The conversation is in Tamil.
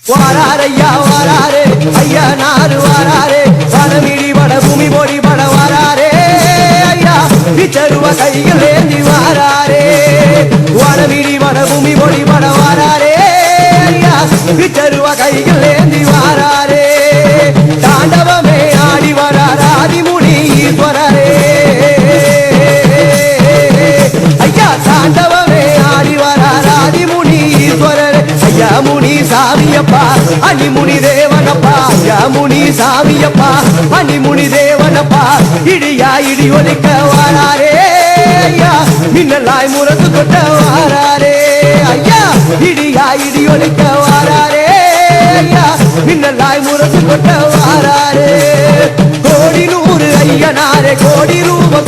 வாராரையா வாராரே ஐயா நாறு வாராரே வடமிடி வட பூமி பொடி பட வாராரே ஐயா விச்சருவ கையில் ஏந்தி வாராரே வடமிடி வட பூமி பொடி பட வாராரே ஐயா விச்சருவ கையில் ஏந்தி வாராரே தாண்டவமே ஆடி வரார் ஆதிமுனி ஈஸ்வரரே ஐயா தாண்டவமே ஆடி வரார் ஆதிமுனி ஈஸ்வரரே ஐயா முனி சாமியப்பா அணிமுனி தேவனப்பா ஐயா முனி சாமியப்பா அணிமுனி தேவனப்பா இடியா இடி ஒலிக்க வாராரே ஐயா மின்னலாய் முரசு கொட்ட வாராரே ஐயா இடியா இடி ஒலிக்க வாராரே ஐயா மின்னலாய் முரசு கொட்ட வாராரே கோடி நூறு ஐயனாரே கோடி ரூபம்